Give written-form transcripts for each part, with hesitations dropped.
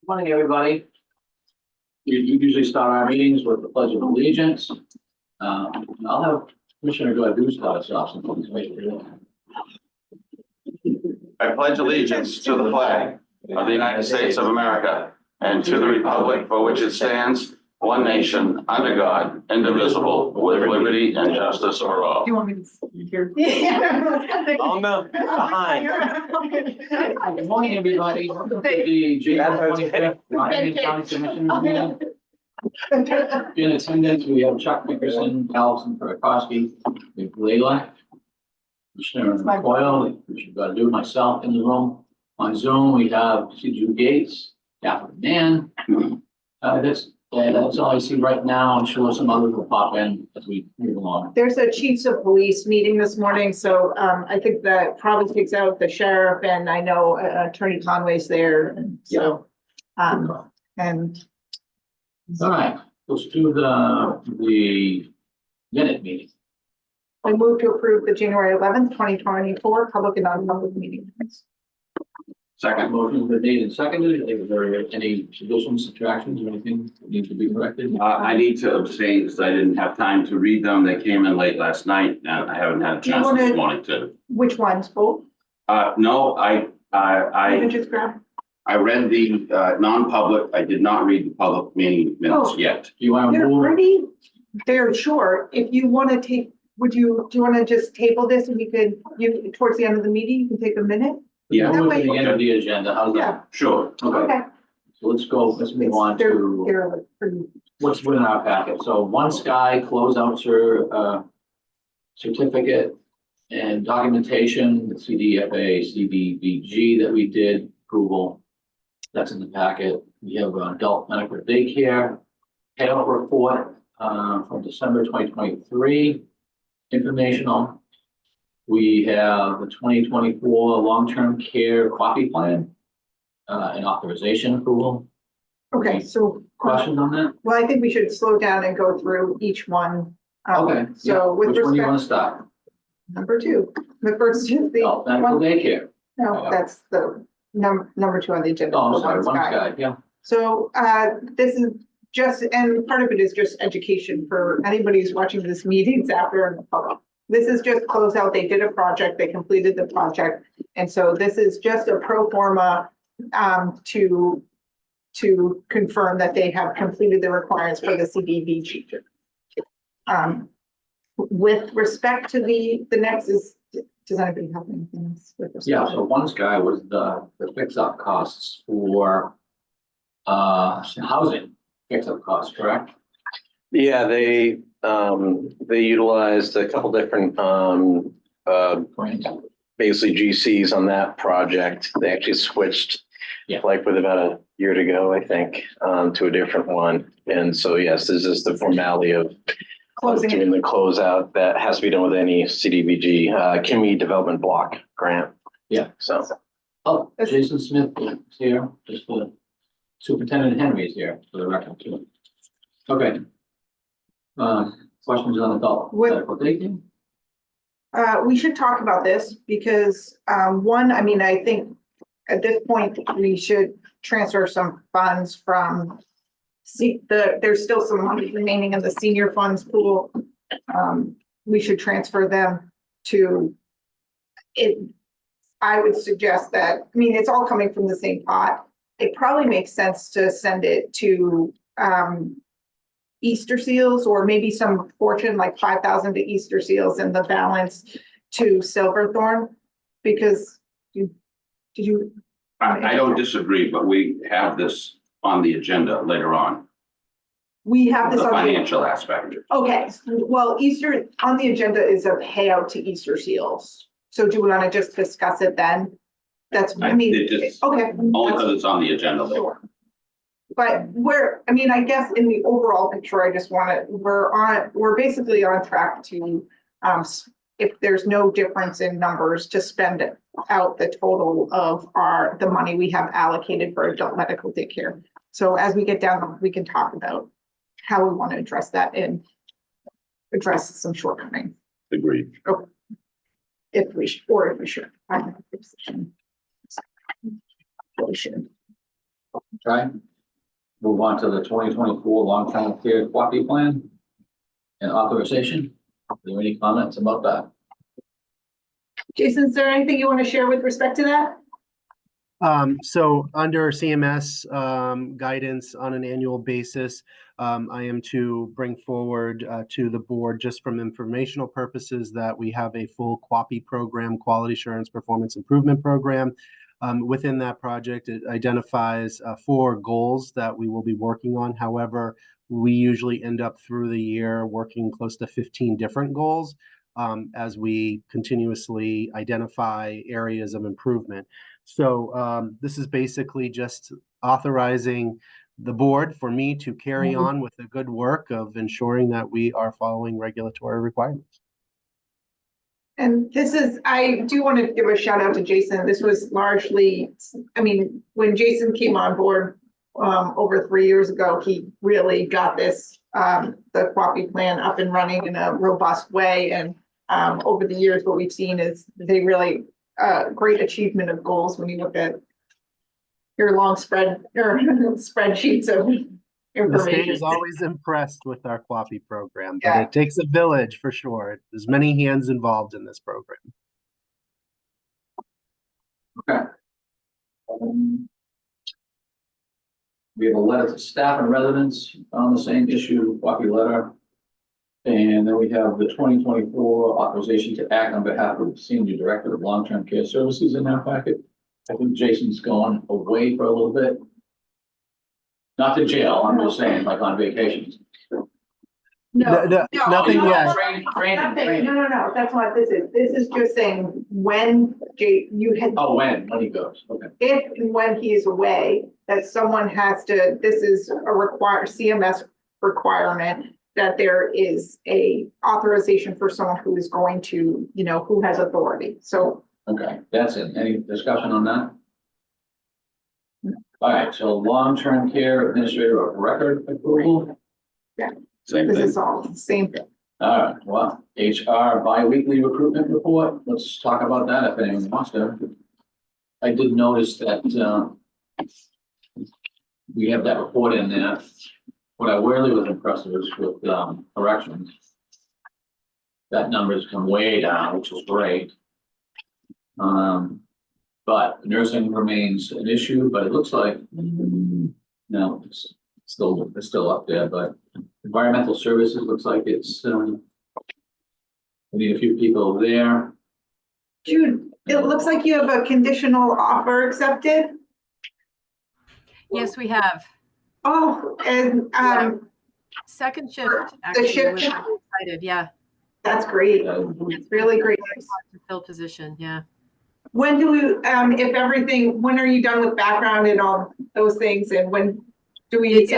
Morning, everybody. We usually start our meetings with the Pledge of Allegiance. I'll have Commissioner Godu start us off. I pledge allegiance to the flag of the United States of America and to the republic for which it stands, one nation, under God, indivisible, with liberty and justice for all. Do you want me to hear? Oh, no, behind. Good morning, everybody. Welcome to the January 25th Rockingham County Commissioners meeting. In attendance, we have Chuck Nickerson, Allison Perakowski, Leila, Commissioner Coyle, Commissioner Godu, myself in the room. On Zoom, we have Siju Gates, Catherine Mann. That's all I see right now. I'm sure some others will pop in as we move along. There's a chiefs of police meeting this morning, so I think that probably takes out the sheriff, and I know Attorney Conway's there, and so. And All right, let's do the minute meeting. I move to approve the January 11th, 2024 public and non-public meeting. Second motion been made and seconded. Is there any additions, subtractions, or anything that needs to be corrected? I need to abstain because I didn't have time to read them. They came in late last night and I haven't had a Do you chance this wanna- morning to. Which ones, both? No, Can you just grab? I read the non-public. I did not read the public meeting minutes Oh. yet. Do you want to They're move? pretty, they're short. If you want to take, do you want to just table this and towards the end of the meeting, you can take a minute? Yeah, Move to way- the end of the agenda. How's Yeah. that? sure. Okay, so let's move on They're to like pretty. what's in our packet. So One Sky closeout certificate and documentation, the CDFA, CDBG that we did approval. That's in the packet. We have adult medical daycare payout report from December 2023, informational. We have the 2024 long-term care coffee plan and authorization approval. Okay, so. Questions on that? Well, I think we should slow down and go through each one. Okay, yeah. So with Which one do you want respect, to start? number two, the first is the Adult medical one, daycare. no, that's the number two on the agenda. Oh, the I'm sorry, One One Sky. Sky, yeah. So this is just, and part of it is just education for anybody who's watching this meetings after in the public. This is just close out. They did a project, they completed the project. And so this is just a pro forma to confirm that they have completed the requirements for the CDBG. With respect to the next is, does anybody have anything else? With respect Yeah, to- so One Sky was the fix-up costs for housing fix-up costs, correct? Yeah, they utilized a couple different, Grants. basically GCs on that project. They actually switched, Yeah. like with about a year to go, I think, to a different one. And so, yes, this is the formality of Closing it. doing the closeout that has to be done with any CDBG, community development block grant. Yeah. So, Oh, Jason Smith is here, just the Superintendent Henry is here for the record too. Okay. Questions on adult What- medical daycare? We should talk about this because, one, I mean, I think at this point, we should transfer some funds from there's still some money remaining in the senior funds pool. We should transfer them to it. I would suggest that, I mean, it's all coming from the same pot. It probably makes sense to send it to, Easter Seals, or maybe some portion like 5,000 to Easter Seals and the balance to Silverthorne, because did you? I don't disagree, but we have this on the agenda later on, We have the this on the, financial aspect. okay, well, Easter, on the agenda is a payout to Easter Seals. So do we want to just discuss it then? That's, I mean, It just- okay. Only because it's on the agenda. Sure. But I mean, I guess in the overall picture, I just want to, we're basically on track to, if there's no difference in numbers, to spend out the total of the money we have allocated for adult medical daycare. So as we get down, we can talk about how we want to address that and address some shortcomings, Agreed. if we should. I have a position. motion. Okay. Move on to the 2024 long-term care quality plan and authorization. Are there any comments about that? Jason, is there anything you want to share with respect to that? So under CMS guidance on an annual basis, I am to bring forward to the board, just from informational purposes, that we have a full QAPI program, Quality Assurance Performance Improvement Program. Within that project, it identifies 4 goals that we will be working on. However, we usually end up through the year working close to 15 different goals as we continuously identify areas of improvement. So this is basically just authorizing the board for me to carry on with the good work of ensuring that we are following regulatory requirements. And this is, I do want to give a shout out to Jason. This was largely, I mean, when Jason came on board over 3 years ago, he really got this, the QAPI plan up and running in a robust way. And over the years, what we've seen is they really great achievement of goals when you look at your long spread or spreadsheets of The state information. is always impressed with our QAPI program, but Yeah. it takes a village for sure. There's many hands involved in this program. Okay. We have a letter to staff and residents on the same issue, copy letter. And then we have the 2024 authorization to act on behalf of the Senior Director of Long-Term Care Services in that packet. I think Jason's gone away for a little bit. Not to jail, I'm just saying, like on vacations. No, Nothing no, yet. Training. No, that's what this is. This is just saying when you had, Oh, when he goes, okay. if and when he is away, that someone has to, this is a CMS requirement, that there is a authorization for someone who is going to, you know, who has authority. So Okay, that's it. Any discussion on that? All right, so long-term care administrator of record approval. Same this thing. is all the same thing. All right, well, HR bi-weekly recruitment report. Let's talk about that if anyone wants to. I did notice that, we have that report in there. What I really was impressed with corrections. That number's come way down, which is great. But nursing remains an issue, but it looks like, no, it's still up there, but environmental services looks like it's, we need a few people there. Jude, it looks like you have a conditional offer accepted. Yes, we have. Oh, and Second shift, actually, shift we're shift. excited, yeah. that's great. It's Really great. to fill position, yeah. When do we, if everything, when are you done with background and all those things, and when do we? It's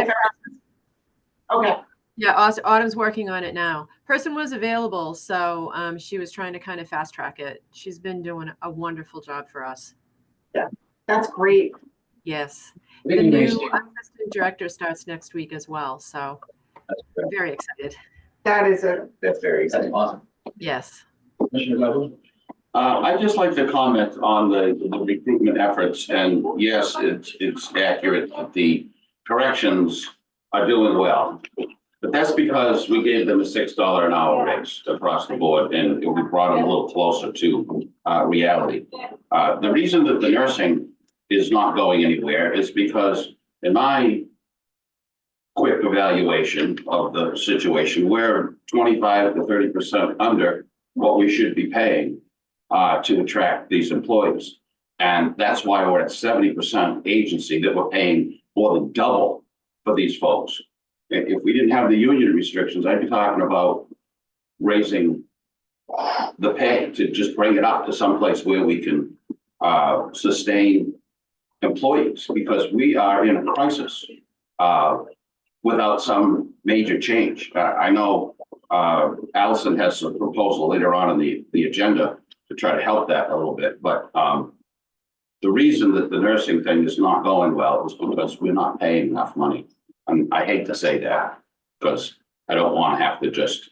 Okay, Yeah, Autumn's working on it now. Person was available, so she was trying to kind of fast track it. She's been doing a wonderful job for us. that's great. Yes. I The think you may new see- assistant director starts next week as well, so very excited. That's very That's exciting. awesome. Yes. Commissioner Godu? I'd just like to comment on the recruitment efforts, and yes, it's accurate that the corrections are doing well. But that's because we gave them a $6 an hour raise across the board, and we brought them a little closer to reality. The reason that the nursing is not going anywhere is because, in my quick evaluation of the situation, we're 25 to 30% under what we should be paying to attract these employees. And that's why we're at 70% agency, that we're paying more than double for these folks. If we didn't have the union restrictions, I'd be talking about raising the pay to just bring it up to someplace where we can sustain employees, because we are in a crisis without some major change. I know Allison has some proposal later on in the agenda to try to help that a little bit, but the reason that the nursing thing is not going well is because we're not paying enough money. And I hate to say that, because I don't want to have to just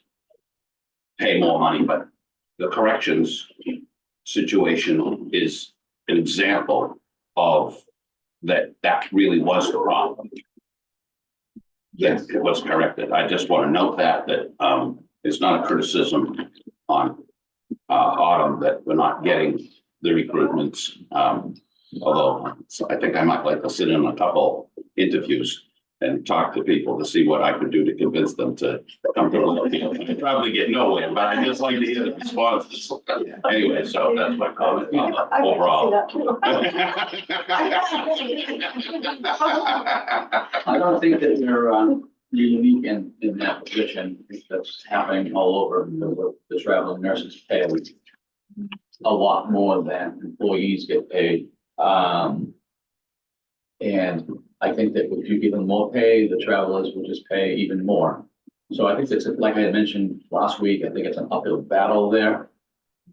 pay more money, but the corrections situation is an example of that really was the problem. Yes, it was corrected. I just want to note that it's not a criticism on Autumn that we're not getting the recruitments. Although I think I might like to sit in a couple interviews and talk to people to see what I could do to convince them to come to the I probably get nowhere, but I just like to hear the responses. Anyway, so that's my comment on the overall. I don't think that you're unique in that position. That's happening all over the traveling nurses pay a lot more than employees get paid. And I think that if you give them more pay, the travelers will just pay even more. So I think it's, like I had mentioned last week, I think it's an uphill battle there.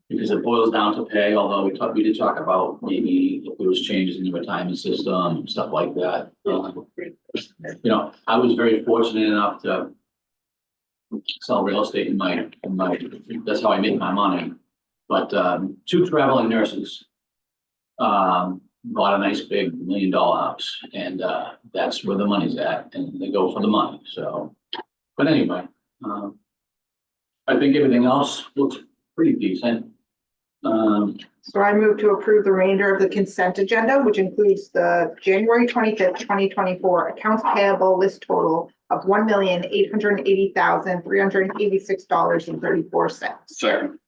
Because it boils down to pay, although we did talk about maybe if there was changes in the retirement system, stuff like that. You know, I was very fortunate enough to sell real estate in my, that's how I make my money. But, 2 traveling nurses, bought a nice big $1 million house, and that's where the money's at, and they go for the money, so. But anyway, I think everything else looks pretty decent. So I move to approve the remainder of the consent agenda, which includes the January 25th, 2024 accounts payable list total of $1,880,386.34. Second,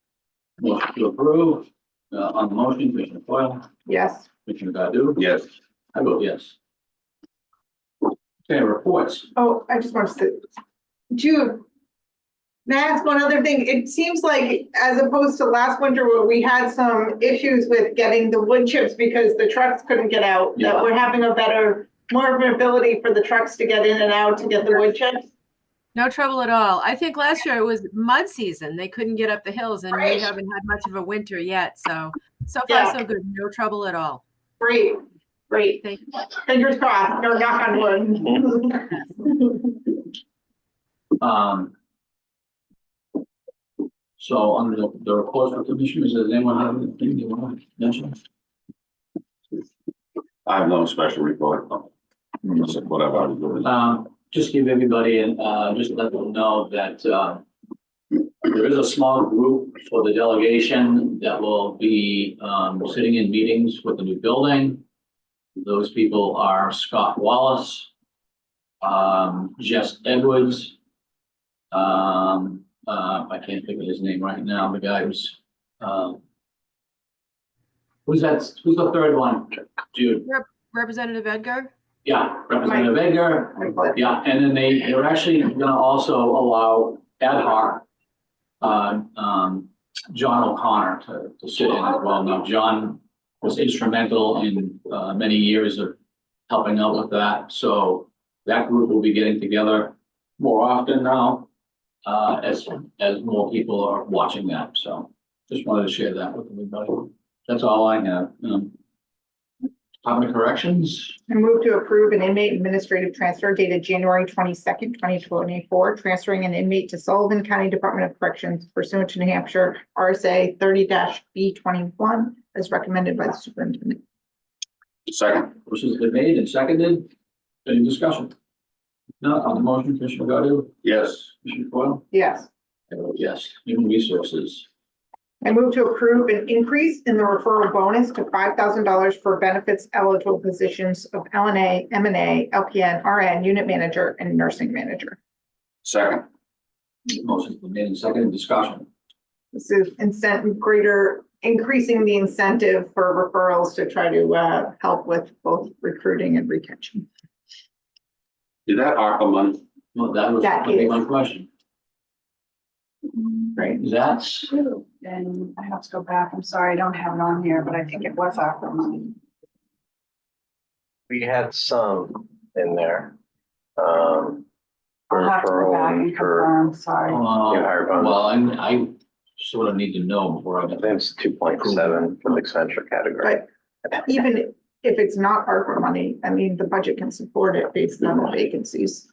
Motion to approve, on the motion, Commissioner Foil, Yes. Commissioner Godu? yes. I vote yes. Okay, reports. Oh, I just want to say, Jude, may I ask one other thing? It seems like as opposed to last winter where we had some issues with getting the wood chips because the trucks couldn't get out, Yeah. that we're having more of an ability for the trucks to get in and out to get the wood chips. No trouble at all. I think last year it was mud season. They couldn't get up the hills and we Right. haven't had much of a winter yet. So far Yeah. so good. No trouble at all. Great, great. Thank you. Fingers crossed, no knock on wood. So under the reports for commissioners, does anyone have anything they want to mention? I have no special report. What I've already doing. Just give everybody and just let them know that there is a small group for the delegation that will be sitting in meetings with the new building. Those people are Scott Wallace, Jess Edwards. I can't think of his name right now. The guy who's who's the third one? Jude. Representative Edgar? Yeah, Representative Edgar. Yeah, and then they're actually gonna also allow ad hoc John O'Connor to sit in as well. Now, John was instrumental in many years of helping out with that. So that group will be getting together more often now as more people are watching that. So just wanted to share that with everybody. That's all I have. Department of Corrections. I move to approve an inmate administrative transfer dated January 22nd, 2024, transferring an inmate to Sullivan County Department of Corrections pursuant to New Hampshire RSA 30-B21 as recommended by the superintendent. Second, Motion's been made and seconded. Any discussion? Not on the motion, Commissioner Godu? yes. Commissioner Foil? Yes. I vote yes. Human Resources. I move to approve an increase in the referral bonus to $5,000 for benefits eligible positions of LNA, MNA, LPN, RN, unit manager, and nursing manager. Second, Motion's been made and seconded. Discussion. This is increasing the incentive for referrals to try to help with both recruiting and retention. is that ARPA money? Well, that was That gonna be is. my question. Right. That's, And I have to go back. I'm sorry, I don't have it on here, but I think it was ARPA money. We had some in there. I'll have to go back and confirm, sorry. You hired bonus. well, I sort of need to know before I I think it's 2.7 for the expenditure category. But even if it's not ARPA money, I mean, the budget can support it based on the vacancies.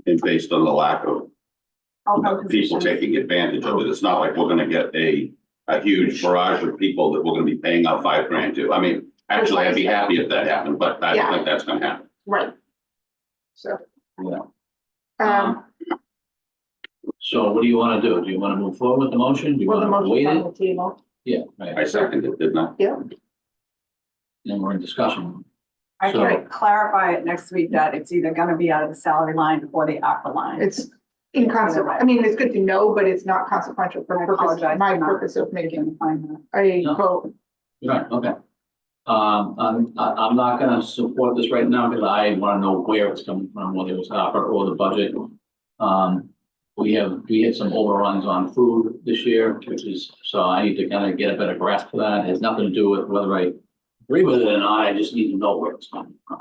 And based on the lack of Open people positions. taking advantage of it, it's not like we're gonna get a huge barrage of people that we're gonna be paying out $5,000 to. I mean, Actually, I'd be happy if that happened, but I don't Yeah. think that's gonna happen. Right. So, Yeah. um, So what do you want to do? Do you want to move forward with the motion? Do you well, the want to wait motion's on it? the table. Yeah, I right. seconded it, didn't I? Yeah. Then we're in discussion. I So- can clarify it next week that it's either gonna be out of the salary line or the opera line. It's inconsequential. I mean, it's good to know, but it's not consequential for I purpose, apologize my for not purpose of making Making find that. a No. vote. Right, okay. I'm not gonna support this right now because I want to know where it's coming from, whether it's opera or the budget. We had some overruns on food this year, which is, so I need to kind of get a better grasp of that. It has nothing to do with whether I agree with it or not. I just need to know where it's coming from.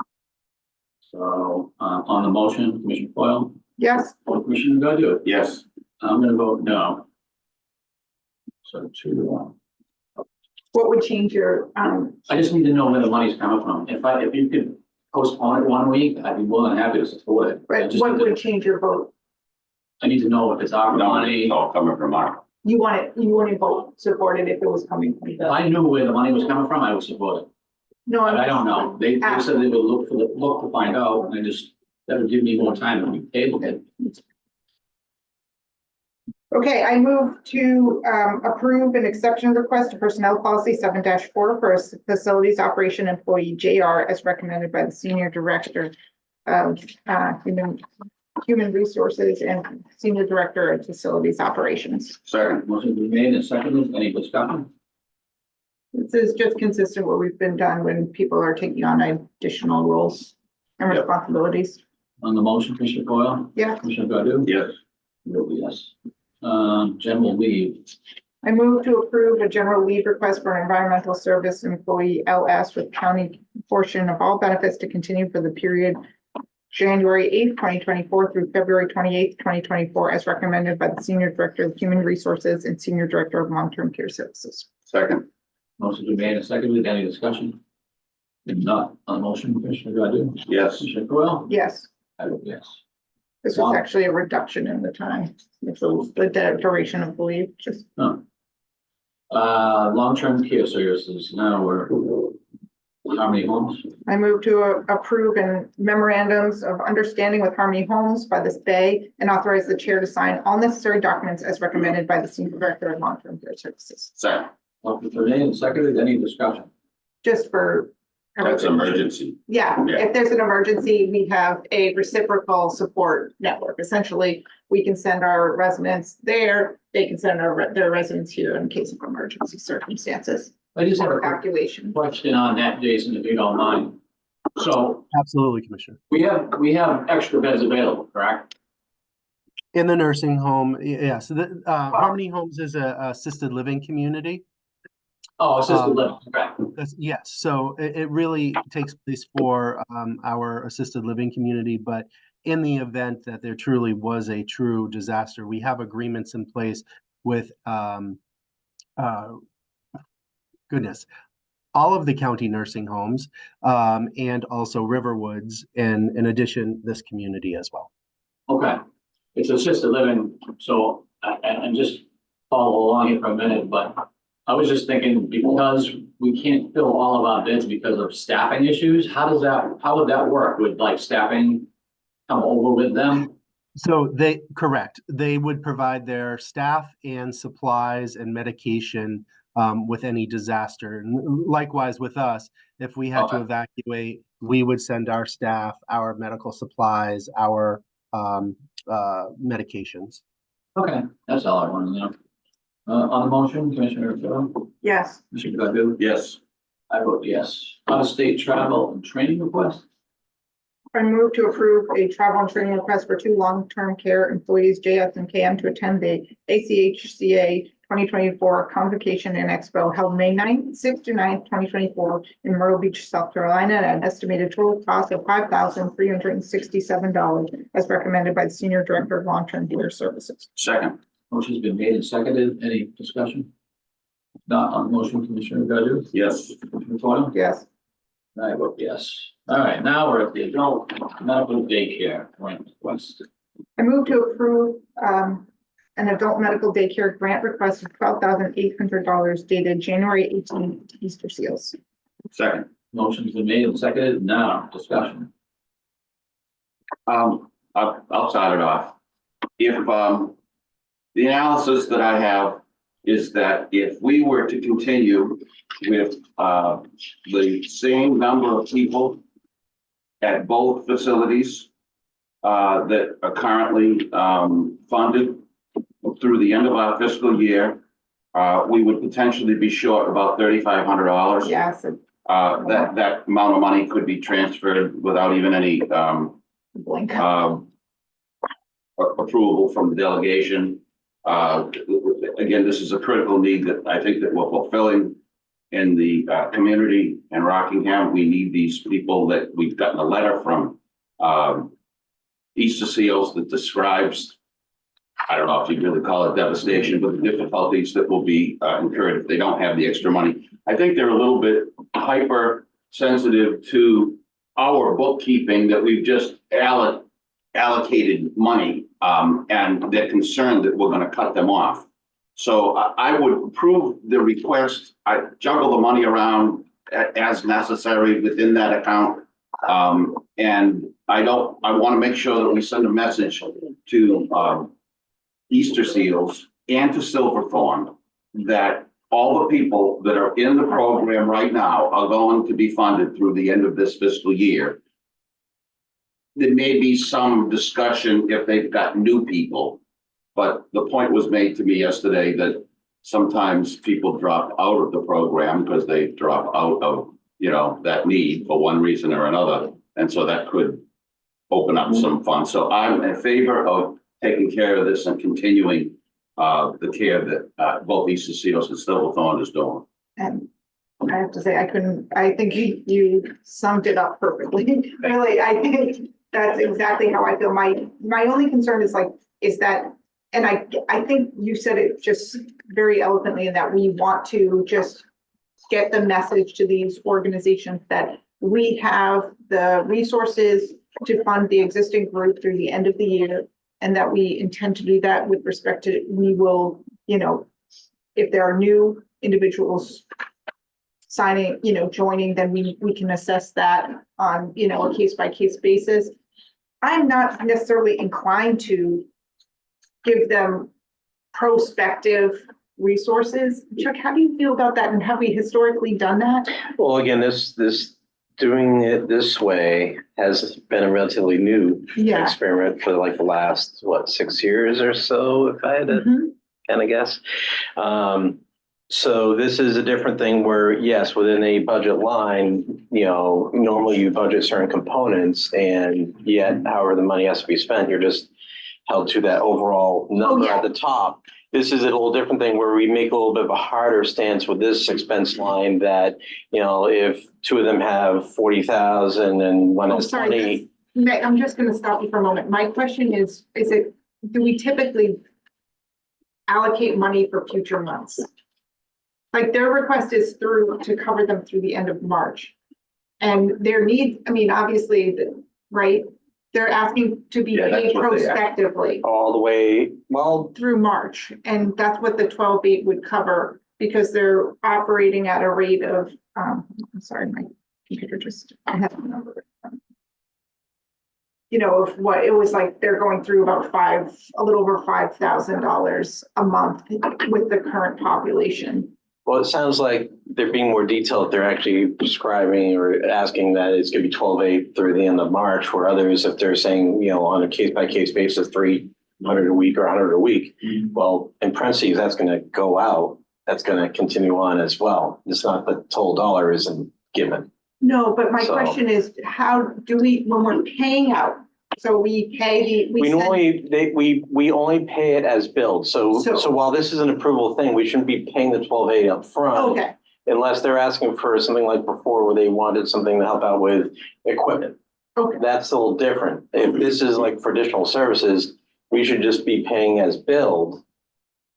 So, on the motion, Commissioner Foil, Yes, Commissioner Godu? Yes. I'm gonna vote no. So 2-1. what would change your, I just need to know where the money's coming from. If you could postpone it 1 week, I'd be more than happy to support it. I right, just what need to- would change your vote? I need to know if it's our No, money. it's all coming from our, You wouldn't vote, support it if it was coming from If the. I knew where the money was coming from, I would support it. No, But I don't know. They said they would look to find out, and that would give me more time if we tabled it. Okay, I move to approve an exception request to personnel policy 7-4 for a facilities operation employee JR as recommended by the senior director of human resources and senior director of facilities operations. second, Motion been made and seconded. Any discussion? This is just consistent what we've been done when people are taking on additional roles and Yep. responsibilities. On the motion, Commissioner Coyle? Yeah, Commissioner Godu? yes, Vote yes. General leave. I move to approve a general leave request for environmental service employee LS with county portion of all benefits to continue for the period January 8th, 2024 through February 28th, 2024, as recommended by the Senior Director of Human Resources and Senior Director of Long-Term Care Services. second, Motion been made and seconded. Any discussion? If not, on the motion, Commissioner Godu? yes, Commissioner Coyle? Yes, I vote yes. this was actually a reduction in the time. It's the duration of the leave, just, Long-term care services. Now we're, Harmony Homes. I move to approve and memorandums of understanding with Harmony Homes by this bay and authorize the chair to sign all necessary documents as recommended by the Senior Director of Long-Term Care Services. second, Motion been made and seconded. Any discussion? Just for. that's emergency. Yeah, Yeah. if there's an emergency, we have a reciprocal support network. Essentially, we can send our residents there, they can send their residents here in case of emergency circumstances I just have a or quick evacuation. question on that, Jason, if you don't mind. So Absolutely, Commissioner. we have extra beds available, correct? In the nursing home, yes, Harmony Homes is a assisted living community. Oh, assisted living, okay. Yes, so it really takes place for our assisted living community, but in the event that there truly was a true disaster, we have agreements in place with all of the county nursing homes and also Riverwoods, and in addition, this community as well. Okay, it's assisted living, so and just follow along here for a minute, but I was just thinking, because we can't fill all of our bids because of staffing issues, how would that work? Would like staffing come over with them? So correct, they would provide their staff and supplies and medication with any disaster. And likewise with us, if we had to Okay. evacuate, we would send our staff, our medical supplies, our medications. Okay, that's all I wanted to know. On the motion, Commissioner Phil, Yes, Commissioner Godu? Yes, I vote yes. Out-of-state travel and training request? I move to approve a travel and training request for 2 long-term care employees, JS and KM, to attend the ACHCA 2024 Convocation and Expo held May 6th to 9th, 2024 in Myrtle Beach, South Carolina, at an estimated total cost of $5,367 as recommended by the Senior Director of Long-Term Care Services. second, Motion's been made and seconded. Any discussion? Not on the motion, Commissioner Godu? yes, Commissioner Foil? Yes, I vote yes. All right, now we're at the adult medical daycare grant request. I move to approve an adult medical daycare grant request of $12,800 dated January 18th to Easter Seals. second, Motion's been made and seconded. Now, discussion. I'll start it off. If, the analysis that I have is that if we were to continue with, the same number of people at both facilities, that are currently, funded through the end of our fiscal year, we would potentially be short about $3,500. Yes, That amount of money could be transferred without even any, blink. approval from the delegation. Again, this is a critical need that I think that we're fulfilling in the, community in Rockingham. We need these people that we've gotten a letter from, Easter Seals that describes, I don't know if you'd really call it devastation, but the difficulties that will be, incurred if they don't have the extra money. I think they're a little bit hypersensitive to our bookkeeping that we've just allocated money, and they're concerned that we're gonna cut them off. So I would approve the request. I juggle the money around as necessary within that account. And I want to make sure that we send a message to, Easter Seals and to Silverthorne that all the people that are in the program right now are going to be funded through the end of this fiscal year. There may be some discussion if they've got new people, but the point was made to me yesterday that sometimes people drop out of the program because they drop out of, that need for one reason or another. And so that could open up some funds. So I'm in favor of taking care of this and continuing the care that both Easter Seals and Silverthorne is doing. And I have to say, I think you summed it up perfectly. Really, I think that's exactly how I feel. My only concern is that, and I think you said it just very eloquently, in that we want to just get the message to these organizations that we have the resources to fund the existing group through the end of the year, and that we intend to do that with respect to, we will, if there are new individuals signing, joining, then we can assess that on, a case-by-case basis. I'm not necessarily inclined to give them prospective resources. Chuck, how do you feel about that? And have we historically done that? Well, again, this doing it this way has been a relatively new Yeah. experiment for the last, 6 years or so, if I had to Mhm. kind of guess. So this is a different thing where, yes, within a budget line, normally you budget certain components, and yet however the money has to be spent, you're just held to that overall number yeah. at the top. This is a little different thing where we make a little bit of a harder stance with this expense line that, if two of them have 40,000 and one has 20. I'm just gonna stop you for a moment. My question is do we typically allocate money for future months? Their request is to cover them through the end of March. And their need, obviously, right? They're asking to be Yeah, that's paid what they ask. prospectively All the way, well, through March. And that's what the 12-8 would cover, because they're operating at a rate of, I'm sorry, my computer I have the number. Of what it was they're going through about a little over $5,000 a month with the current population. well, it sounds like they're being more detailed. They're actually prescribing or asking that it's going to be 12/8 through the end of March, where others, if they're saying, on a case by case basis, 300 a week or 100 a week, well, in parentheses, that's going to go out. That's going to continue on as well. It's not the total dollar isn't given. No, but my So- question is, how do we, when we're paying out, so we pay We only pay it as billed. So So- while this is an approval thing, we shouldn't be paying the 12/8 up front. Okay, Unless they're asking for something like before where they wanted something to help out with equipment. okay, That's a little different. If this is for additional services, we should just be paying as billed.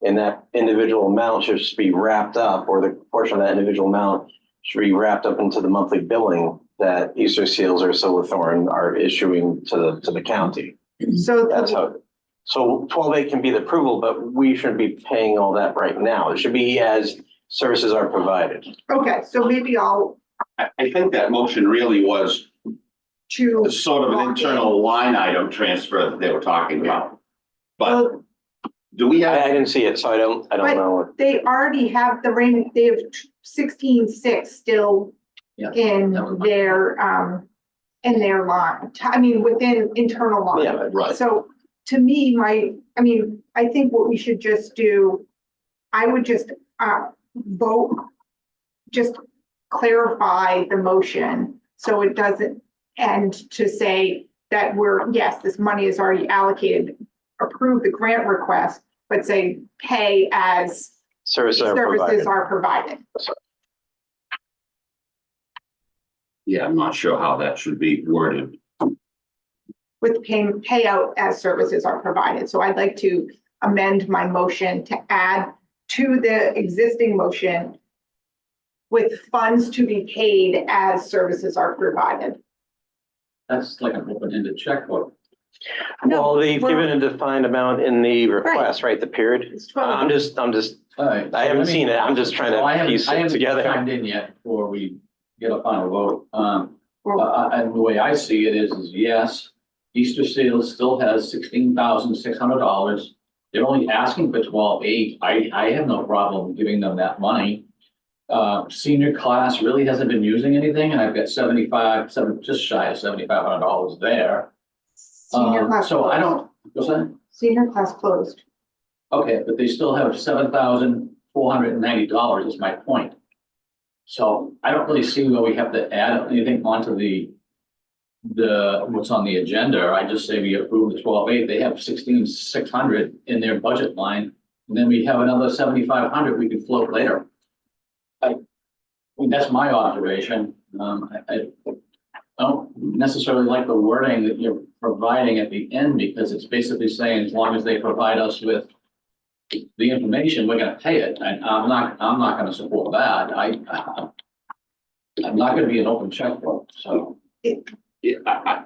And that individual amount should just be wrapped up, or the portion of that individual amount should be wrapped up into the monthly billing that Easter Seals or Silverthorne are issuing to the county. so, That's how, so 12/8 can be the approval, but we shouldn't be paying all that right now. It should be as services are provided. okay, so maybe I'll I think that motion really was To, sort of an internal line item transfer that they were talking about. But well, do we I have, didn't see it, so I don't But- know. they already have the rain, they have 16.6 still Yeah, in that was my- their line, I mean, within internal line. Yeah, right, So to me, I think what we should just do, I would just vote, just clarify the motion so it doesn't, and to say that yes, this money is already allocated, approve the grant request, but say pay as Services are services provided. are provided. yeah, I'm not sure how that should be worded. With payout as services are provided. So I'd like to amend my motion to add to the existing motion with funds to be paid as services are provided. That's like an open-ended checkbook. No, Well, they've we're- given a defined amount in the request, right, the period? It's 12. I'm just, All right. I haven't seen it. I'm just trying to So I haven't- piece it I haven't together. chimed in yet before we get a final vote. Well, And the way I see it is yes, Easter Seals still has $16,600. They're only asking for 12,800. I have no problem giving them that money. Senior class really hasn't been using anything, and I've got just shy of $7,500 there. Senior class. So I closed. don't, what's that? Senior class closed. Okay, but they still have $7,490 is my point. So I don't really see where we have to add anything onto what's on the agenda. I just say we approve the 12,800. They have 16,600 in their budget line. And then we have another 7,500 we can float later. I mean, that's my observation. I don't necessarily like the wording that you're providing at the end, because it's basically saying as long as they provide us with the information, we're gonna pay it, and I'm not gonna support that. I'm not gonna be an open checkbook, so. Yeah,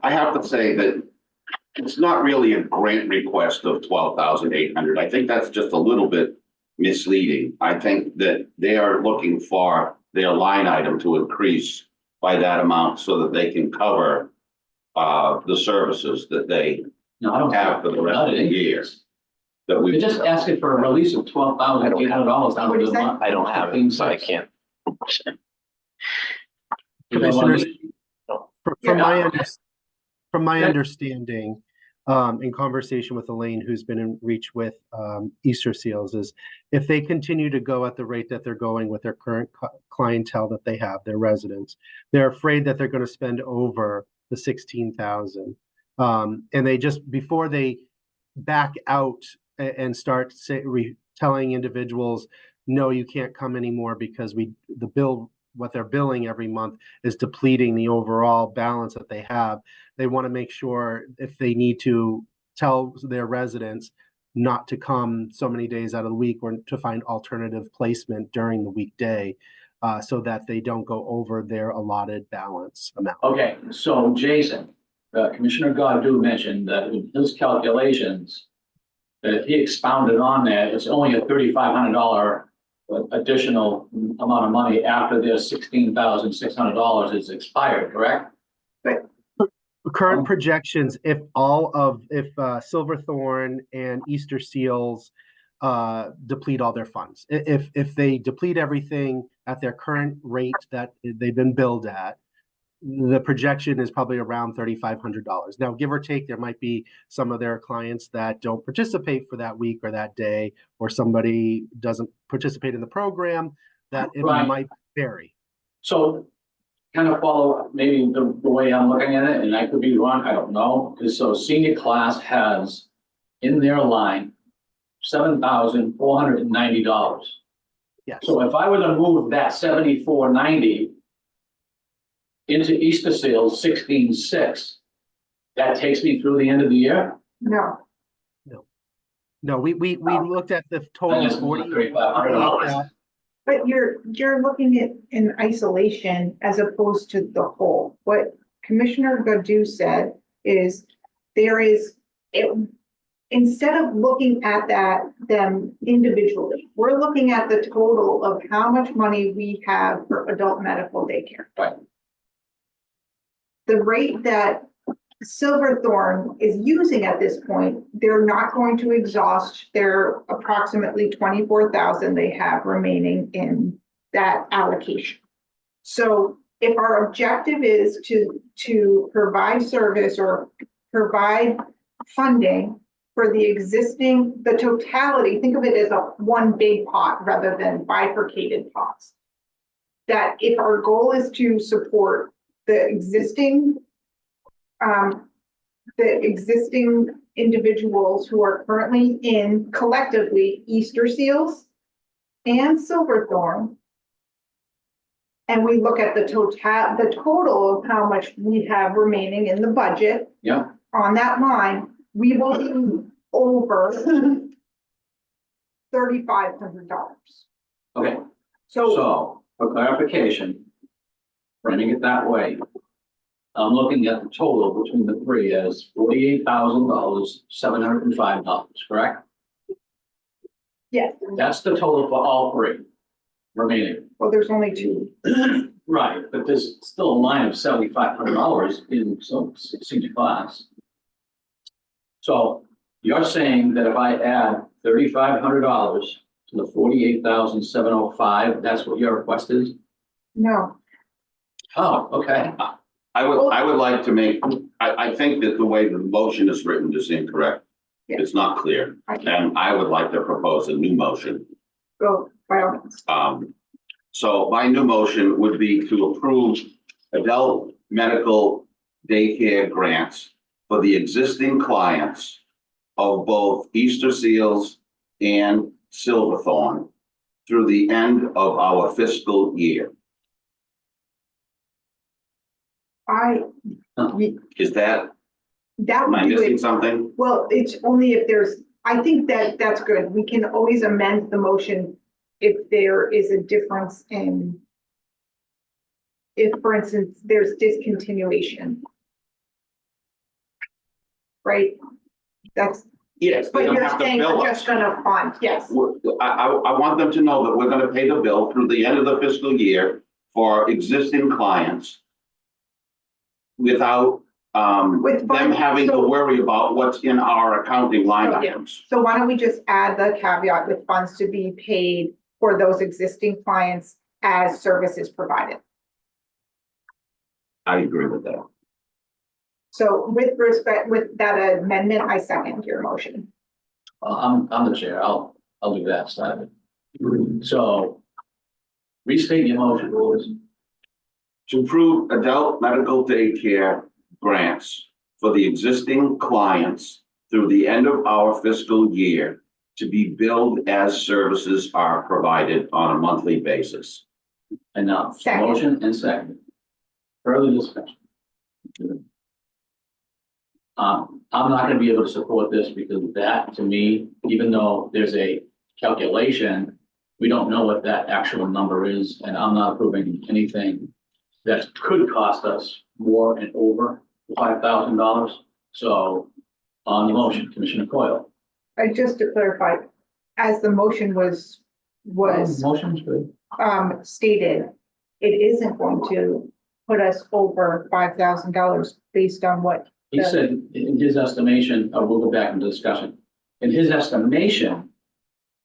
I have to say that it's not really a grant request of 12,800. I think that's just a little bit misleading. I think that they are looking for their line item to increase by that amount so that they can cover the services that they No, I don't have for the rest of the year. That we They're just asking for a release of $12,800 down What to do the you month. I don't have it, so I can't. Commissioners, from my, Yeah. from my Yeah. understanding, in conversation with Elaine, who's been in reach with Easter Seals, is if they continue to go at the rate that they're going with their current clientele that they have, their residents, they're afraid that they're going to spend over the 16,000. And they just, before they back out and start telling individuals, no, you can't come anymore because what they're billing every month is depleting the overall balance that they have. They want to make sure if they need to tell their residents not to come so many days out of the week or to find alternative placement during the weekday, so that they don't go over their allotted balance amount. Okay, so Jason, Commissioner Godu mentioned that in his calculations, that if he expounded on that, it's only a $3,500 additional amount of money after their $16,600 is expired, correct? Current projections, if Silverthorne and Easter Seals deplete all their funds, if they deplete everything at their current rate that they've been billed at, the projection is probably around $3,500. Now, give or take, there might be some of their clients that don't participate for that week or that day, or somebody doesn't participate in the program, that it Right. might vary. So kind of follow maybe the way I'm looking at it, and I could be wrong, I don't know, is so senior class has in their line $7,490. Yes. So if I were to move that 7,490 into Easter Seals 16,600, that takes me through the end of the year? No, No, we looked at the total Then it's $3,500. but you're looking at in isolation as opposed to the whole. What Commissioner Godu said is instead of looking at them individually, we're looking at the total of how much money we have for adult medical daycare. Right. The rate that Silverthorne is using at this point, they're not going to exhaust their approximately 24,000 they have remaining in that allocation. So if our objective is to provide service or provide funding for the totality, think of it as one big pot rather than bifurcated pots. That if our goal is to support the existing individuals who are currently in collectively Easter Seals and Silverthorne, and we look at the total of how much we have remaining in the budget. Yeah. On that line, we will be over $3,500. Okay, So so for clarification, framing it that way, I'm looking at the total between the three as $48,000, $705, correct? yes, That's the total for all three remaining. well, there's only two. Right, but there's still a line of $7,500 in some senior class. So you're saying that if I add $3,500 to the $48,705, that's what your request is? No, Oh, okay. I would like to make, I think that the way the motion is written is incorrect. Yeah. It's not clear, I can and I would like to propose a new motion. go by all means. So my new motion would be to approve adult medical daycare grants for the existing clients of both Easter Seals and Silverthorne through the end of our fiscal year. Is that, That am I would do missing it. something? Well, it's only if I think that's good. We can always amend the motion if there is a difference if, for instance, there's discontinuation. Right? That's, Yes. They but don't you're have to saying bill we're us. just gonna fund, yes. I want them to know that we're gonna pay the bill through the end of the fiscal year for existing clients without With them fund- having to so- worry about what's in our accounting line Oh, yeah. items. So why don't we just add the caveat with funds to be paid for those existing clients as services provided? I agree with that. So with that amendment, I second your motion. I'm the chair. I'll do that side. So restate your motion, rules. To approve adult medical daycare grants for the existing clients through the end of our fiscal year to be billed as services are provided on a monthly basis. Enough. Second. Motion and second. Further discussion. I'm not gonna be able to support this because that, to me, even though there's a calculation, we don't know what that actual number is, and I'm not approving anything that could cost us more and over $5,000. So on the motion, Commissioner Coyle. Just to clarify, as the motion was Motion's good. stated, it isn't going to put us over $5,000 based on what, He said in his estimation, we'll go back into discussion. In his estimation,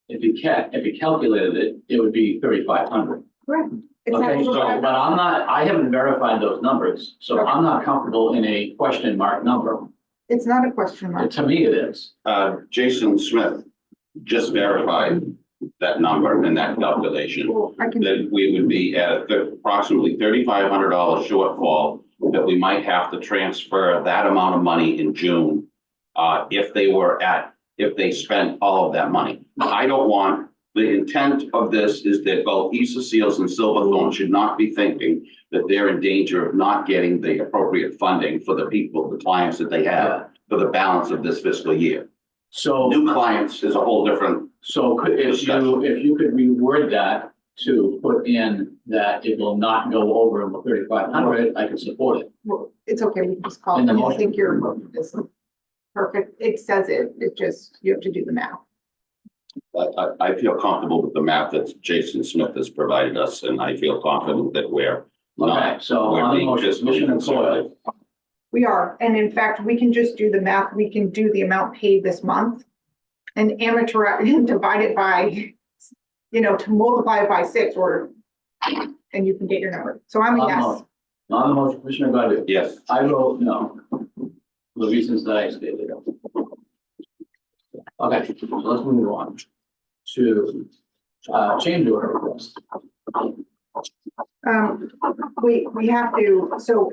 if he calculated it, it would be 3,500. correct. It's Okay, so, not- but I haven't verified those numbers, so I'm not comfortable in a question mark number. It's not a question mark. To me, it is. Jason Smith just verified that number and that calculation, Well, I can, that we would be at approximately $3,500 shortfall, that we might have to transfer that amount of money in June, if they spent all of that money. I don't want, the intent of this is that both Easter Seals and Silverthorne should not be thinking that they're in danger of not getting the appropriate funding for the people, the clients that they have for the balance of this fiscal year. So, New clients is a whole different, if you could reword that to put in that it will not go over the 3,500, I could support it. well, it's okay, we can just call In it. the I motion. think your motion is perfect. It says it, it just, you have to do the math. I feel comfortable with the map that Jason Smith has provided us, and I feel confident that we're Okay, not. so we're on the being motion, fiscally Commissioner Coyle, conservative. We are, and in fact, we can just do the math. We can do the amount paid this month and amateur and divide it by, to multiply it by 6 or, and you can get your number. So I'm a yes. on the motion, Commissioner Godu? Yes, I vote no, for the reasons that I stated. Okay, so let's move on to, change order request. We have to, so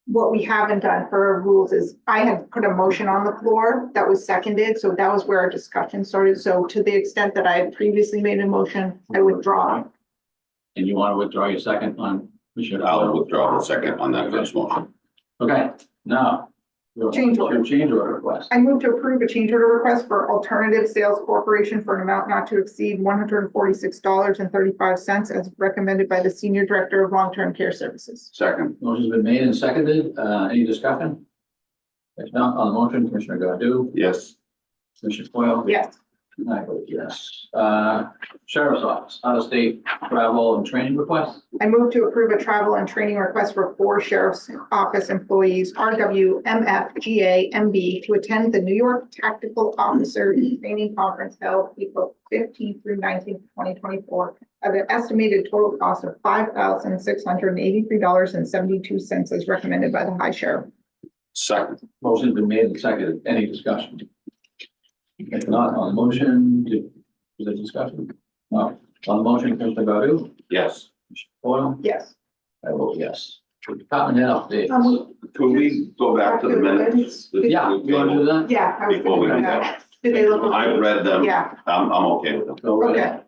what we haven't done for rules is I had put a motion on the floor that was seconded, so that was where our discussion started. So to the extent that I had previously made a motion, I withdraw. And you want to withdraw your second on Commissioner I'll Coyle? withdraw the second on that first motion. Okay, now. we're on Change to order. Change order request. I move to approve a change order request for Alternative Sales Corporation for an amount not to exceed $146.35 as recommended by the Senior Director of Long-Term Care Services. Second, Motion's been made and seconded. Any discussion? If not, on the motion, Commissioner Godu? yes, Commissioner Coyle? Yes. And I vote yes. Sheriff's Office, out-of-state travel and training request. I move to approve a travel and training request for 4 Sheriff's Office employees, RW, MF, GA, MB, to attend the New York Tactical Officer Training Conference held April 15th through 19th, 2024, at an estimated total cost of $5,683.72 as recommended by the High Sheriff. second, Motion's been made and seconded. Any discussion? If not, on the motion, is there discussion? No. On the motion, Commissioner Godu? yes. Commissioner Coyle? Yes. I vote yes. Department head updates. Can we go back to the minutes? Yeah, you want to do that? Yeah. I was Before we do gonna that. Did they look? I've read them. Yeah. I'm okay with them. Go right Okay. ahead.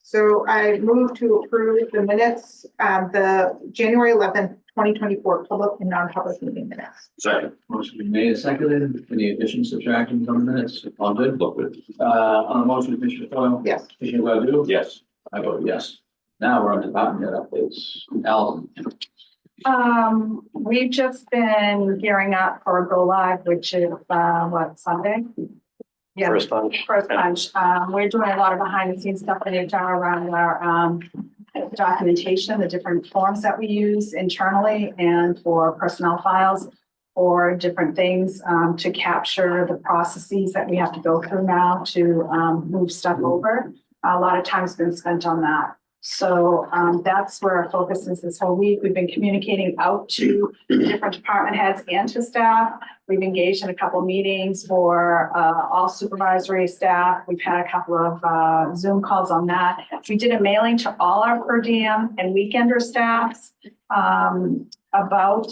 So I move to approve the minutes, the January 11th, 2024 public and non-public meeting minutes. Second, Motion been made and seconded. Any additions, subtractions on the minutes? All good? look good. On the motion, Commissioner Coyle? Yes. Commissioner Godu? Yes, I vote yes. Now we're on department head updates. Allison? We've just been gearing up for a go live, which is, Sunday? Yeah. First punch. First punch. We're doing a lot of behind the scenes stuff in HR around our, documentation, the different forms that we use internally and for personnel files or different things, to capture the processes that we have to go through now to, move stuff over. A lot of time's been spent on that. So that's where our focus is this whole week. We've been communicating out to different department heads and to staff. We've engaged in a couple of meetings for all supervisory staff. We've had a couple of Zoom calls on that. We did a mailing to all our per diem and weekender staffs about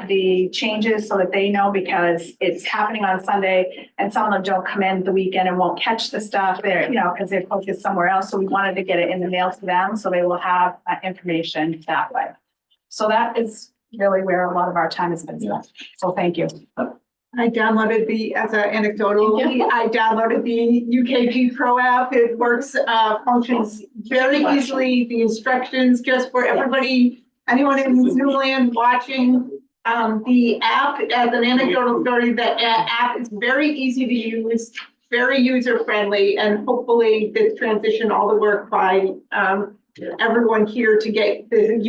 the changes so that they know, because it's happening on Sunday and some of them don't come in the weekend and won't catch the stuff there, because they're focused somewhere else. So we wanted to get it in the mail to them so they will have information that way. So that is really where a lot of our time has been spent. So thank you. I downloaded as an anecdotally, I downloaded the UKG Pro app. It works, functions very easily. The instructions just for everybody, anyone in Zoomland watching, the app as an anecdotal story, the app is very easy to use, very user friendly, and hopefully this transition, all the work by, everyone here to get to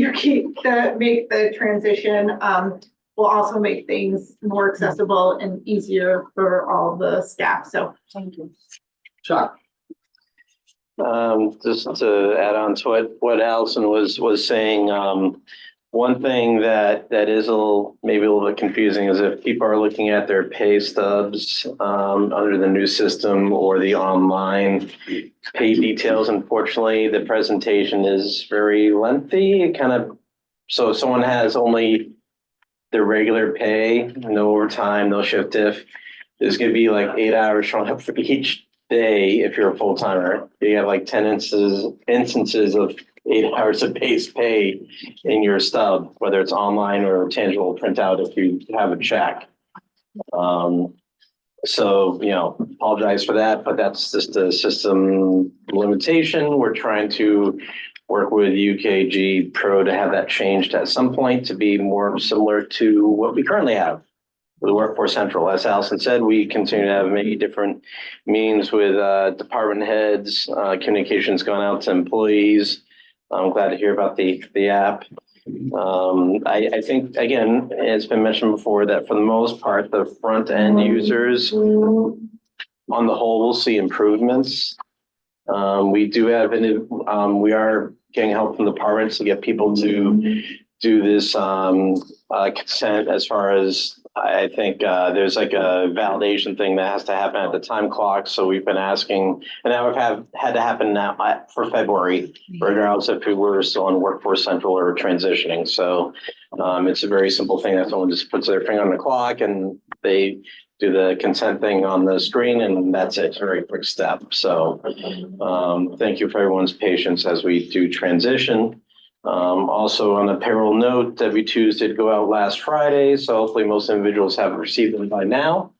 make the transition, will also make things more accessible and easier for all the staff. So Thank you. Chuck? Just to add on to what Allison was saying, one thing that is maybe a little bit confusing is if people are looking at their pay stubs under the new system or the online pay details, unfortunately, the presentation is very lengthy. It so if someone has only their regular pay, no overtime, no shift diff, there's gonna be like 8 hours showing up for each day if you're a full timer. You have like 10 instances of 8 hours of base pay in your stub, whether it's online or tangible printout if you have a check. So, apologize for that, but that's just a system limitation. We're trying to work with UKG Pro to have that changed at some point to be more similar to what we currently have. the Workforce Central. As Allison said, we continue to have many different meetings with department heads, communications going out to employees. I'm glad to hear about the app. I think, again, it's been mentioned before that for the most part, the front end users on the whole will see improvements. We do have, we are getting help from the departments to get people to do this consent as far as, I think there's like a validation thing that has to happen at the time clock. So we've been asking, and that would have had to happen now for February, regardless if we were still on Workforce Central or transitioning. So it's a very simple thing that someone just puts their finger on the clock and they do the consent thing on the screen, and that's it. It's a very quick step. So thank you for everyone's patience as we do transition. Also on a payroll note, W-2s did go out last Friday, so hopefully most individuals have received them by now.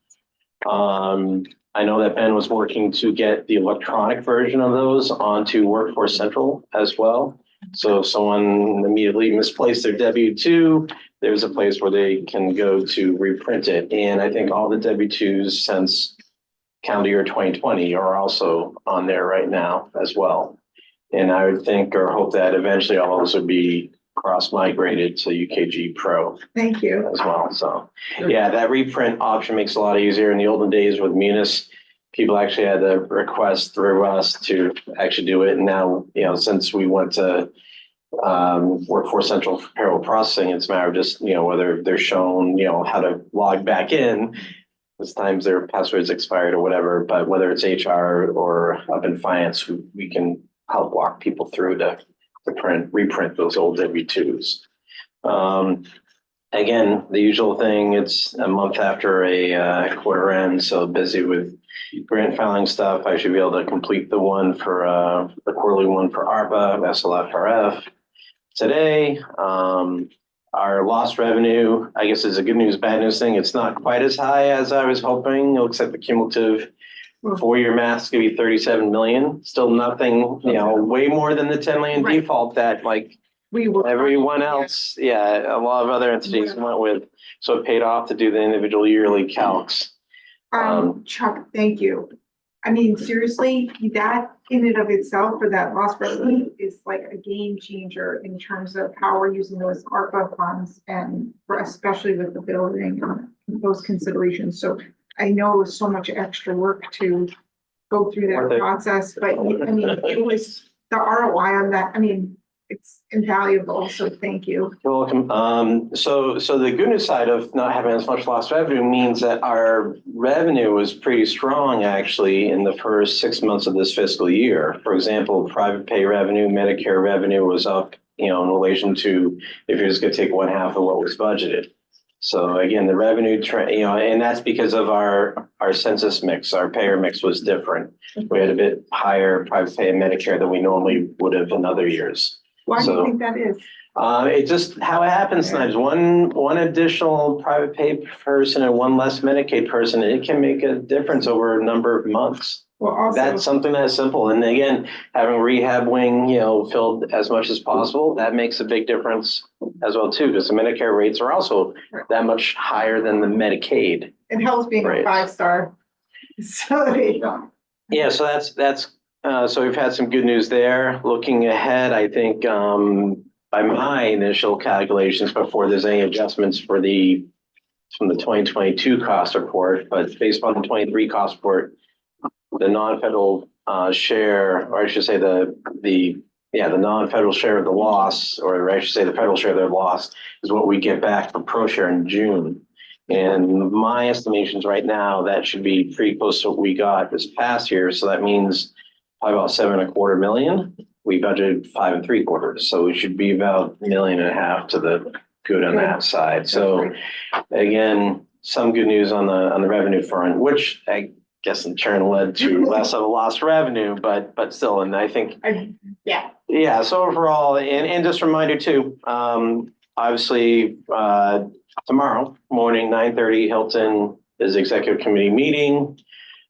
I know that Ben was working to get the electronic version of those onto Workforce Central as well. So if someone immediately misplaced their W-2, there's a place where they can go to reprint it. And I think all the W-2s since calendar year 2020 are also on there right now as well. And I would think or hope that eventually all those would be cross-migrated to UKG Pro Thank you. as well. So, yeah, that reprint option makes it a lot easier. In the olden days with Munis, people actually had to request through us to actually do it. And now, you know, since we went to Workforce Central for payroll processing, it's a matter of just, you know, whether they're shown, you know, how to log back in. Sometimes their passwords expired or whatever, but whether it's HR or up in finance, we can help walk people through to reprint those old W-2s. Again, the usual thing, it's a month after a quarter end, so busy with grant filing stuff. I should be able to complete the one for the quarterly one for ARPA, SLFRF today. Our lost revenue, I guess, is a good news, bad news thing. It's not quite as high as I was hoping. It looks like the cumulative 4-year math's gonna be 37 million. Still nothing, you know, way more than the 10 million Right. default that like everyone else, a lot of other entities went with. So it paid off to do the individual yearly calcs. Chuck, thank you. I mean, seriously, that in and of itself for that lost revenue is like a game changer in terms of how we're using those ARPA funds and especially with the building, those considerations. So I know it was so much extra work to go through that process, but I mean, it was the ROI on that. I mean, it's invaluable. So thank you. You're welcome. So the good news side of not having as much lost revenue means that our revenue was pretty strong actually in the first 6 months of this fiscal year. For example, private pay revenue, Medicare revenue was up, you know, in relation to if you're just going to take 1/2 of what was budgeted. So again, the revenue trend, you know, and that's because of our census mix. Our payer mix was different. We had a bit higher private pay and Medicare than we normally would have in other years. Why do So- you think that is? It just how it happens sometimes. One additional private pay person and one less Medicaid person, it can make a difference over a number of months. Well, also, That's something that's simple. And again, having rehab wing, you know, filled as much as possible, that makes a big difference as well too, because the Medicare rates are also that much higher than the Medicaid. it helps being a Right. 5-star. So there you go. Yeah, so that's so we've had some good news there. Looking ahead, I think by my initial calculations, before there's any adjustments from the 2022 cost report, but based on the 23 cost report, the non-federal share, or I should say the non-federal share of the loss, or I should say the federal share of their loss, is what we get back from ProShare in June. And my estimations right now, that should be pretty close to what we got this past year. So that means probably about 7.25 million. We budgeted 5.75, so we should be about 1.5 million to the good on that side. So again, some good news on the revenue front, which I guess in turn led to less of a lost revenue, but still, and I think yeah. So overall, and just a reminder too, obviously tomorrow morning 9:30 Hilton is executive committee meeting.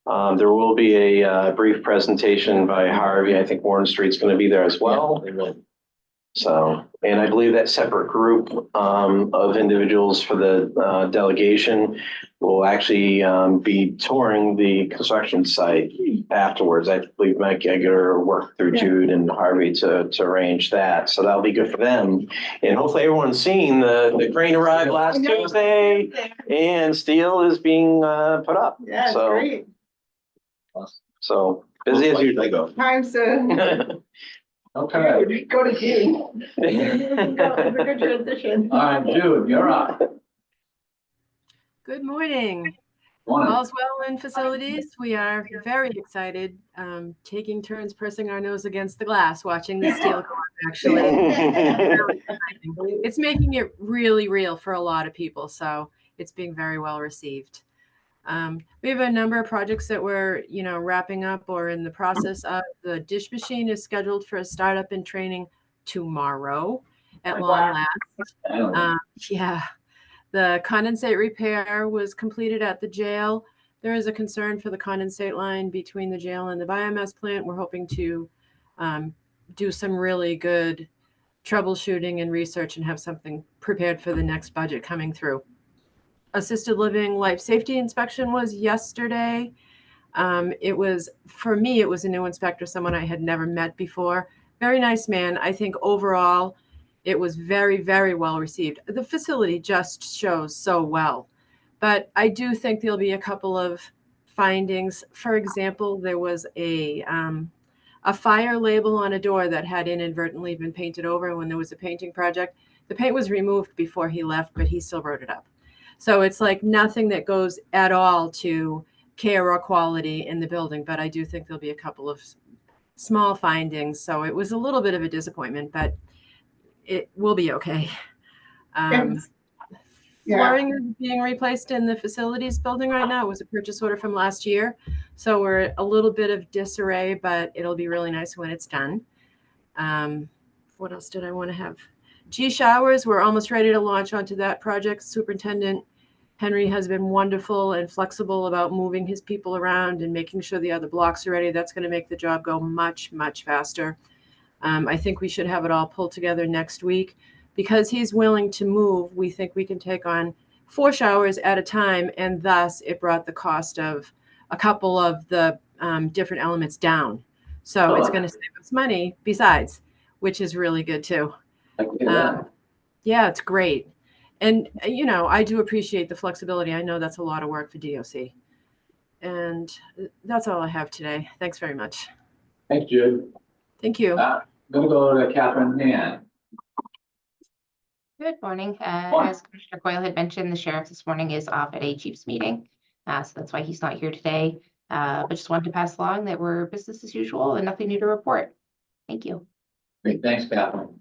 There will be a brief presentation by Harvey. I think Warren Street's going to be there as well. So, and I believe that separate group of individuals for the delegation will actually be touring the construction site afterwards. I believe Mike Egger worked through Jude and Harvey to arrange that. So that'll be good for them. And hopefully everyone's seen the crane arrived last Tuesday and steel is being put up. Yeah, it's So- great. So busy as usual. Time to Okay, go to June. It's a good transition. all right, Jude, you're up. Good morning. Morning. All's well in facilities. We are very excited, taking turns pressing our nose against the glass, watching the steel go up, actually. Really exciting. It's making it really real for a lot of people, so it's being very well received. We have a number of projects that we're, wrapping up or in the process of. The dish machine is scheduled for a startup and training tomorrow at long last. Yeah. The condensate repair was completed at the jail. There is a concern for the condensate line between the jail and the biomass plant. We're hoping to do some really good troubleshooting and research and have something prepared for the next budget coming through. Assisted living life safety inspection was yesterday. For me, it was a new inspector, someone I had never met before. Very nice man. I think overall, it was very, very well received. The facility just shows so well. But I do think there'll be a couple of findings. For example, there was a fire label on a door that had inadvertently been painted over when there was a painting project. The paint was removed before he left, but he still wrote it up. So it's like nothing that goes at all to care or quality in the building. But I do think there'll be a couple of small findings. So it was a little bit of a disappointment, but it will be okay. Flooring is being replaced in the facilities building right now. It was a purchase order from last year. So we're a little bit of disarray, but it'll be really nice when it's done. What else did I want to have? G showers, we're almost ready to launch onto that project. Superintendent Henry has been wonderful and flexible about moving his people around and making sure the other blocks are ready. That's going to make the job go much, much faster. I think we should have it all pulled together next week. Because he's willing to move, we think we can take on 4 showers at a time, and thus it brought the cost of a couple of the different elements down. So it's going to save us money besides, which is really good too. Yeah, it's great. And, I do appreciate the flexibility. I know that's a lot of work for DOC. And that's all I have today. Thanks very much. Thanks, Jude. Thank you. I'm gonna go to Catherine Han. Good morning. Morning. As Commissioner Coyle had mentioned, the sheriff this morning is off at a Chiefs meeting. So that's why he's not here today. But just wanted to pass along that we're business as usual and nothing new to report. Thank you. Great, thanks, Catherine.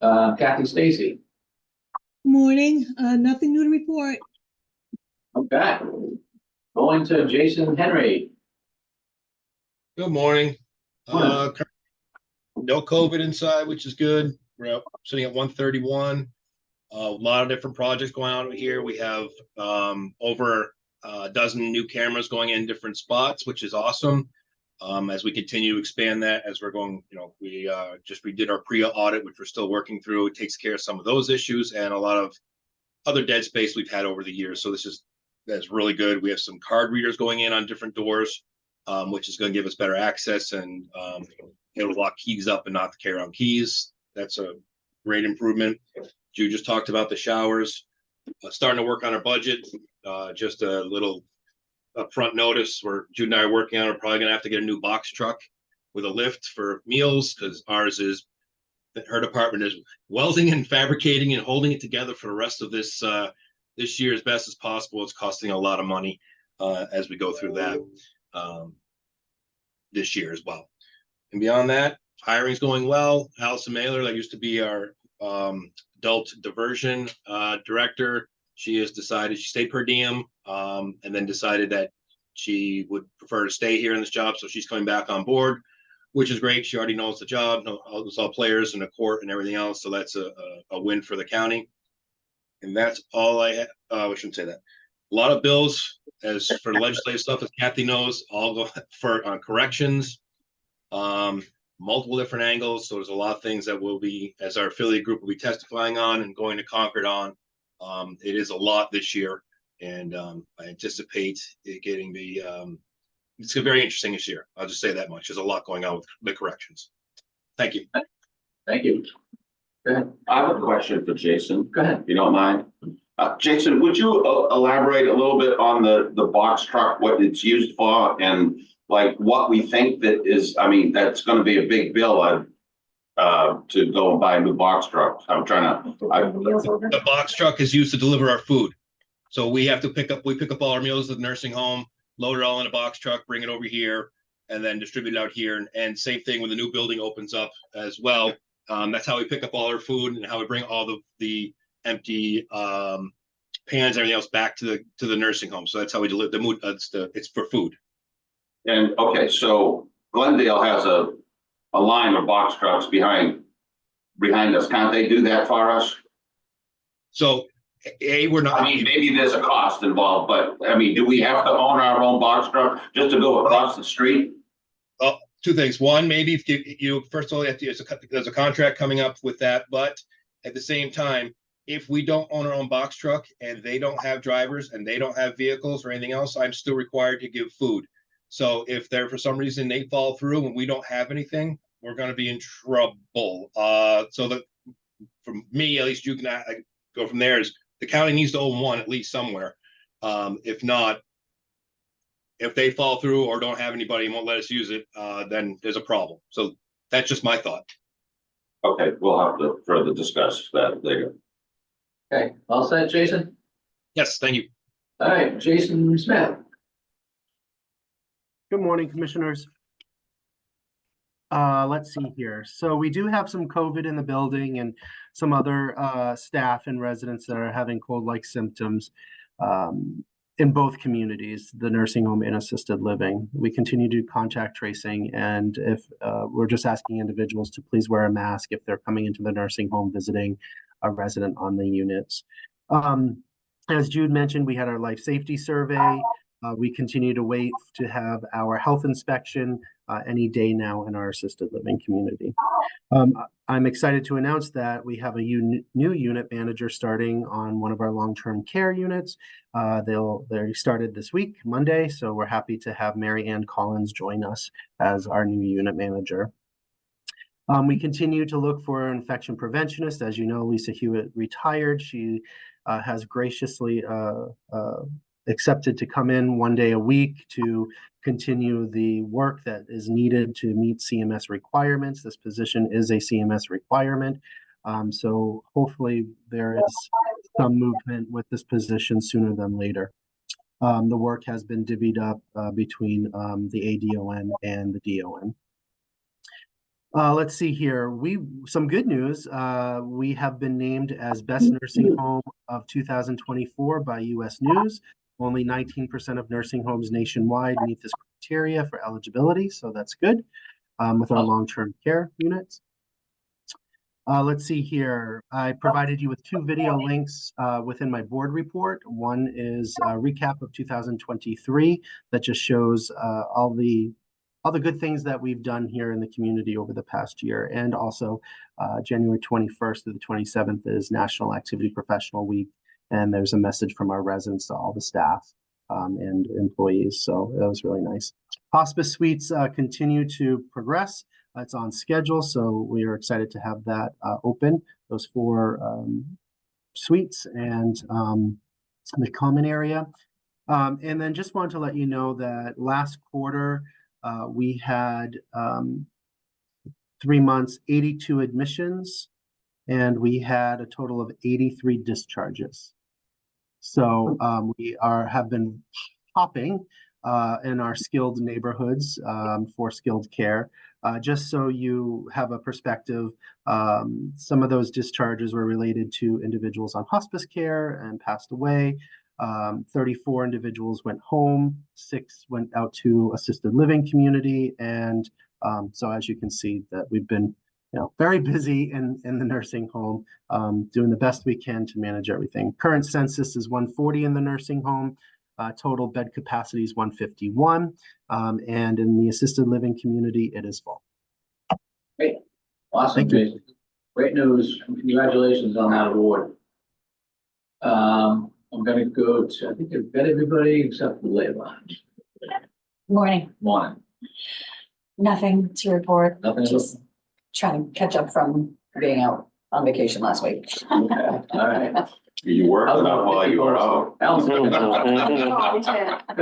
Kathy Stacy. Morning, nothing new to report. Okay. Going to Jason Henry. Good morning. Morning. No COVID inside, which is good. We're up, sitting at 131. A lot of different projects going on here. We have over a dozen new cameras going in different spots, which is awesome. As we continue to expand that, as we're going, we just redid our PREA audit, which we're still working through. It takes care of some of those issues and a lot of other dead space we've had over the years. So that's really good. We have some card readers going in on different doors, which is going to give us better access and it'll lock keys up and not carry on keys. That's a great improvement. Jude just talked about the showers. Starting to work on our budget. Just a little upfront notice where Jude and I are working on. We're probably going to have to get a new box truck with a lift for meals because her department is welding and fabricating and holding it together for the rest of this year as best as possible. It's costing a lot of money as we go through that this year as well. And beyond that, hiring's going well. Allison Mailer, that used to be our adult diversion director. She has decided, she stayed per diem and then decided that she would prefer to stay here in this job. So she's coming back on board, which is great. She already knows the job, knows all players and the court and everything else. So that's a win for the county. And that's all I have. I shouldn't say that. A lot of bills, as for the legislative stuff, as Kathy knows, all go for corrections. multiple different angles. So there's a lot of things that we'll be, as our affiliate group will be testifying on and going to Concord on. It is a lot this year, and I anticipate it getting it's very interesting this year. I'll just say that much. There's a lot going on with the corrections. Thank you. Thank you. Go ahead. I have a question for Jason, Go ahead. if you don't mind. Jason, would you elaborate a little bit on the box truck, what it's used for, and like what we think that is, I mean, that's gonna be a big bill to go and buy a new box truck. I'm trying to, The box truck is used to deliver our food. So we pick up all our meals at the nursing home, load it all in a box truck, bring it over here, and then distribute it out here. And same thing when the new building opens up as well. That's how we pick up all our food and how we bring all the empty pans, everything else back to the nursing home. So that's how we deliver the mood. It's for food. and okay, so Glendale has a line of box trucks behind us. Can't they do that for us? So we're not. I mean, maybe there's a cost involved, but I mean, do we have to own our own box truck just to go across the street? Two things. One, maybe if you first of all, there's a contract coming up with that, but at the same time, if we don't own our own box truck and they don't have drivers and they don't have vehicles or anything else, I'm still required to give food. So if there, for some reason, they fall through and we don't have anything, we're going to be in trouble. So that for me, at least you can go from there, is the county needs to own one at least somewhere. If not, if they fall through or don't have anybody and won't let us use it, then there's a problem. So that's just my thought. Okay, we'll have to further discuss that later. Okay, all set, Jason? Yes, thank you. All right, Jason Smith. Good morning, commissioners. Let's see here. So we do have some COVID in the building and some other staff and residents that are having cold-like symptoms in both communities, the nursing home and assisted living. We continue to do contact tracing, and if we're just asking individuals to please wear a mask if they're coming into the nursing home visiting a resident on the units. As Jude mentioned, we had our life safety survey. We continue to wait to have our health inspection any day now in our assisted living community. I'm excited to announce that we have a new unit manager starting on one of our long-term care units. They started this week, Monday, so we're happy to have Mary Ann Collins join us as our new unit manager. We continue to look for an infection preventionist. As you know, Lisa Hewitt retired. She has graciously accepted to come in one day a week to continue the work that is needed to meet CMS requirements. This position is a CMS requirement. So hopefully there is some movement with this position sooner than later. The work has been divvied up between the ADON and the DON. Let's see here. Some good news. We have been named as Best Nursing Home of 2024 by US News. Only 19% of nursing homes nationwide meet this criteria for eligibility, so that's good with our long-term care units. Let's see here. I provided you with 2 video links within my board report. One is a recap of 2023 that just shows all the good things that we've done here in the community over the past year. And also January 21st to the 27th is National Activity Professional Week. And there's a message from our residents to all the staff and employees. So that was really nice. Hospice suites continue to progress. It's on schedule. So we are excited to have that open, those 4 suites and the common area. And then just wanted to let you know that last quarter, we had 3 months, 82 admissions, and we had a total of 83 discharges. So we have been hopping in our skilled neighborhoods for skilled care. Just so you have a perspective, some of those discharges were related to individuals on hospice care and passed away. 34 individuals went home, 6 went out to assisted living community. And so as you can see that we've been very busy in the nursing home, doing the best we can to manage everything. Current census is 140 in the nursing home. Total bed capacity is 151. And in the assisted living community, it is full. Awesome, Thank you. Jason. Great news. Congratulations on that award. I'm gonna go to, I think I've got everybody except Leila. Morning. Morning. Nothing to report. Nothing? Just trying to catch up from being out on vacation last week. Okay, all right. You worked enough while you were out. Allison. Go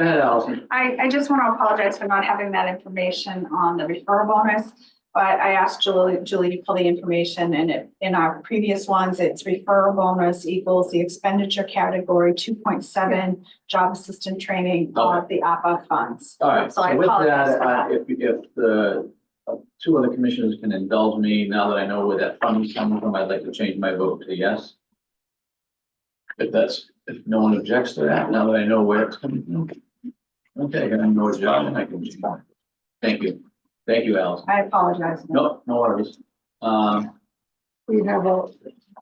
ahead, Allison. I just want to apologize for not having that information on the referral bonus. But I asked Julie to pull the information, and in our previous ones, it's referral bonus equals the expenditure category 2.7 job assistant training of the APA funds. All right, So I so with apologize that, for that. if the two other commissioners can indulge me, now that I know where that fund is coming from, I'd like to change my vote to yes. If no one objects to that, now that I know where it's coming from. Okay, and I know it's done, I can change it. Thank you. Thank you, Allison. I apologize. No worries. We have a,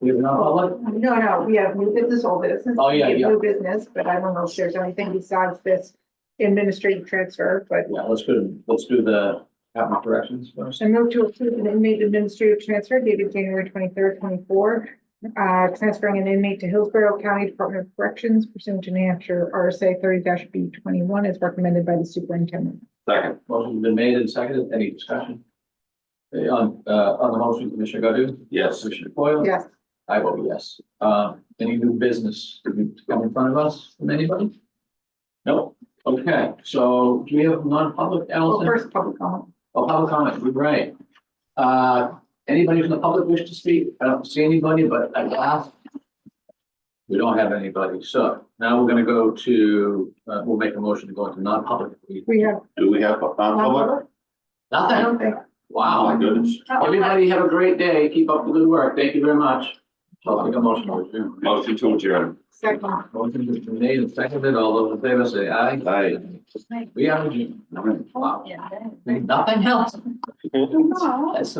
We have not public? no, we have new business, old business. Oh, yeah, We have yeah. New business, but I don't know if there's anything besides this administrative transfer, but Yeah, let's do the capital corrections first. I move to approve an inmate administrative transfer dated January 23rd, 24. Transferring an inmate to Hillsborough County Department of Corrections pursuant to New Hampshire RSA 30-B21 as recommended by the superintendent. Second. Motion's been made and seconded. Any discussion? Okay, on the motion, Commissioner Godu? Yes. Commissioner Foil? Yes. I vote yes. Any new business to come in front of us from anybody? No? Okay, so do we have non-public, Well, Allison? first public comment. Oh, public comment, you're right. Anybody from the public wish to speak? I don't see anybody, but I will ask. We don't have anybody, so now we're gonna go to, we'll make a motion to go into non-public. We have. Do we have non-public? I Nothing? don't think. Oh, my Wow. goodness. Everybody have a great day. Keep up the good work. Thank you very much. I'll take a motion to adjourn. Motion to adjourn. Second. Motion has been made and seconded. All those in favor say aye. Aye. We are adjourned. Wow. Yeah. Nothing else. That's